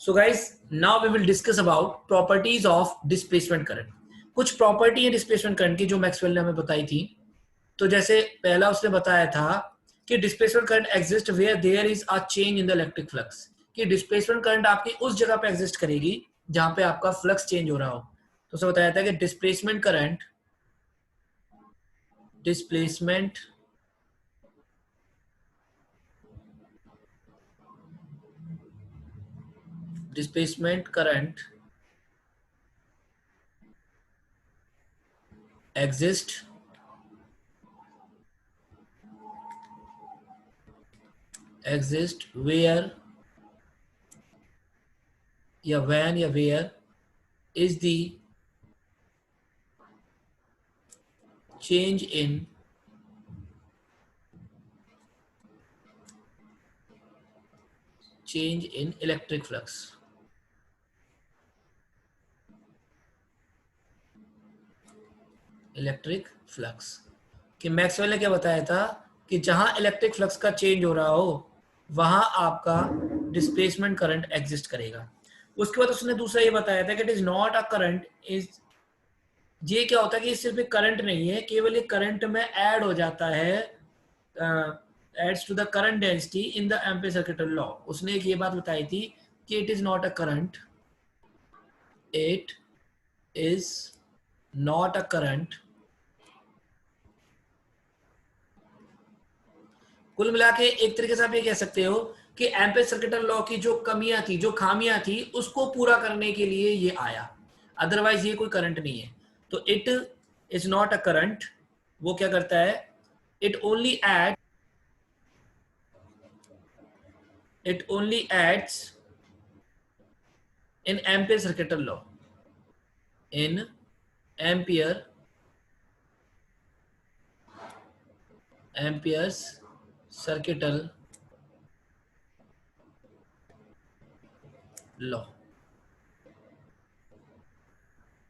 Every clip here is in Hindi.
So guys, now we will discuss about properties of displacement current. कुछ प्रॉपर्टी है डिस्प्लेसमेंट करंट की जो मैक्सवेल ने हमें बताई थी. तो जैसे पहला उसने बताया था कि displacement current exist where there is a change in the electric flux, कि डिस्प्लेसमेंट करंट आपकी उस जगह पे एग्जिस्ट करेगी जहां पे आपका फ्लक्स चेंज हो रहा हो. तो उसने बताया था कि डिस्प्लेसमेंट करंट exist where या when या where is the change in electric flux. Electric flux कि मैक्सवेल ने क्या बताया था कि जहां इलेक्ट्रिक फ्लक्स का चेंज हो रहा हो वहां आपका डिस्प्लेसमेंट करंट एग्जिस्ट करेगा. उसके बाद उसने दूसरा ये बताया था कि it is not a current. Is ये क्या होता है कि सिर्फ एक करंट नहीं है, केवल एक करंट में ऐड हो जाता है, adds to the current density in the Ampere circuit law. उसने एक ये बात बताई थी कि it is not a current, it is not a current. कुल मिला के एक तरीके से आप ये कह सकते हो कि एम्पीयर सर्किट लॉ की जो कमियां थी, जो खामियां थी, उसको पूरा करने के लिए ये आया. अदरवाइज ये कोई करंट नहीं है. तो it is not a current. वो क्या करता है? It only adds in Ampere circuit law, in Ampere's circuital law.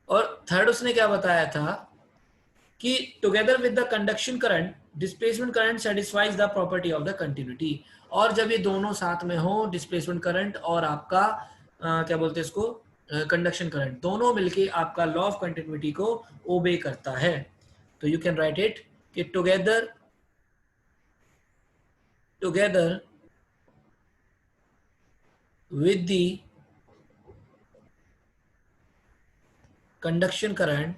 और थर्ड उसने क्या बताया था कि together with the conduction current displacement current satisfies the property of the continuity. और जब ये दोनों साथ में हो, डिस्प्लेसमेंट करंट और आपका क्या बोलते हैं इसको, कंडक्शन करंट, दोनों मिलके आपका लॉ ऑफ कंटिन्यूटी को ओबे करता है. तो यू कैन राइट इट कि together with the conduction current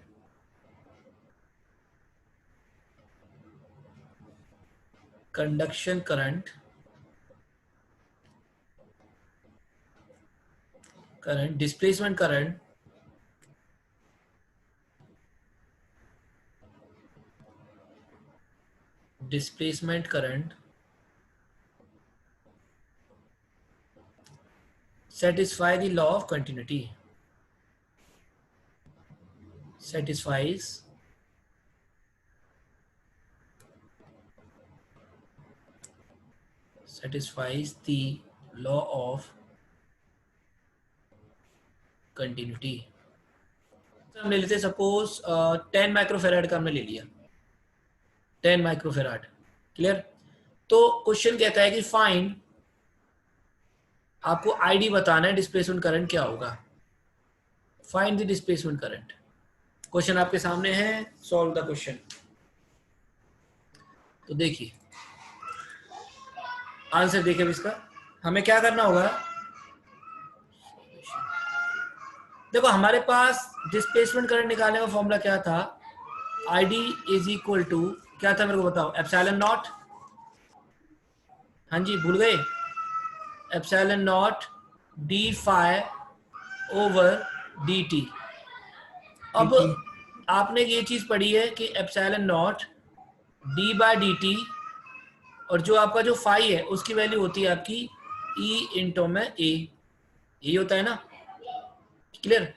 displacement current satisfy the law of continuity, satisfies the law of continuity. हम ले लेते सपोज 10 माइक्रोफेराड का हमने ले लिया, 10 माइक्रोफेराड. क्लियर? तो क्वेश्चन कहता है कि फाइंड, आपको आईडी बताना है, डिस्प्लेसमेंट करंट क्या होगा. Find the displacement current. Question आपके सामने है, सॉल्व द क्वेश्चन. तो देखिए आंसर देखिए इसका. हमें क्या करना होगा, देखो हमारे पास डिस्प्लेसमेंट करंट निकालने का फॉर्मूला क्या था. आईडी इज इक्वल टू क्या था, मेरे को बताओ. एप्सिलॉन नॉट, हाँ जी भूल गए, epsilon naught d phi over d t. अब आपने ये चीज पढ़ी है कि epsilon naught d by D t, और जो आपका जो फाई है उसकी वैल्यू होती है आपकी ई इंटो में ए. यही होता है ना. क्लियर?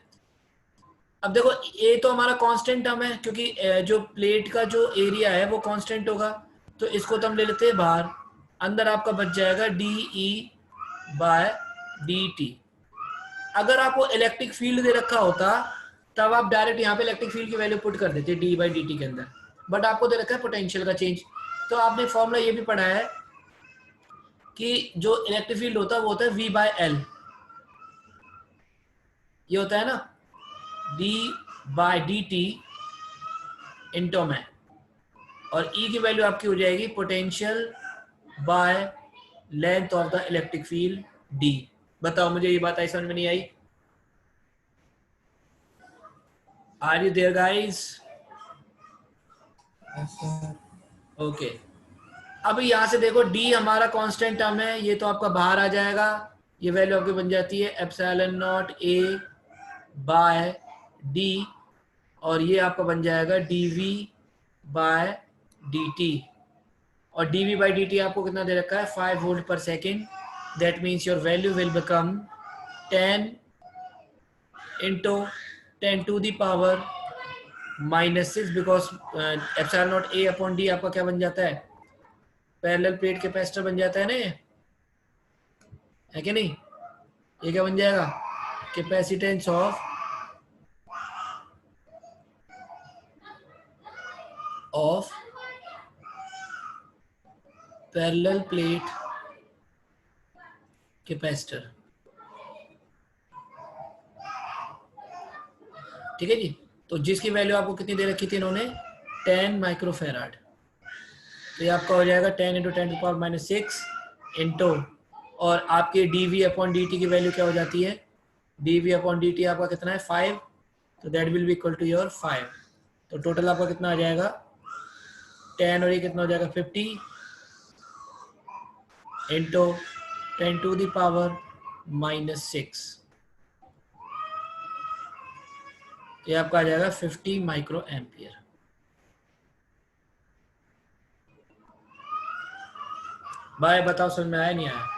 अब देखो ए तो हमारा कांस्टेंट टर्म है, क्योंकि जो प्लेट का जो एरिया है वो कांस्टेंट होगा. तो इसको तो हम ले लेते हैं बाहर. अंदर आपका बच जाएगा D E bye D T. अगर आपको इलेक्ट्रिक फील्ड दे रखा होता तब आप डायरेक्ट यहाँ पे इलेक्ट्रिक फील्ड की वैल्यू पुट कर देते डी बाई डी टी के अंदर. बट आपको दे रखा है पोटेंशियल का चेंज. तो आपने फॉर्मूला ये भी पढ़ा है कि जो इलेक्ट्रिक फील्ड होता है वो होता है वी बाय एल. ये होता है ना d by D T into में, और E की वैल्यू आपकी हो जाएगी potential by length of the electric field D। बताओ मुझे ये बात आई समझ में नहीं आई? Are you there guys? Okay, अब यहाँ से देखो D हमारा कांस्टेंट टर्म है, ये तो आपका बाहर आ जाएगा, ये वैल्यू आपकी बन जाती है epsilon naught A by D, और ये आपका बन जाएगा dV बाय dt, और dV बाई dt आपको कितना दे रखा है 5 volt per second. That means your value will become 10 into 10 to the power -6, because epsilon naught A upon D आपका क्या बन जाता है, पैरेलल प्लेट कैपेसिटर बन जाता है ना, है कि नहीं? ये क्या बन जाएगा, capacitance of parallel plate capacitor. ठीक है जी, तो जिसकी वैल्यू आपको कितनी दे रखी थी इन्होंने 10 माइक्रोफेराड, तो ये आपका हो जाएगा 10 इंटू 10 टू पावर -6 इंटू, और आपके dV अपॉन dt की वैल्यू क्या हो जाती है, dV अपॉन dt आपका कितना है 5, तो that will be equal to your 5। तो टोटल आपका कितना आ जाएगा 10, और ये कितना हो जाएगा 50 इंटू 10 टू द पावर -6, ये आपका आ जाएगा 50 माइक्रो एम्पियर। भाई बताओ समझ में आया नहीं आया?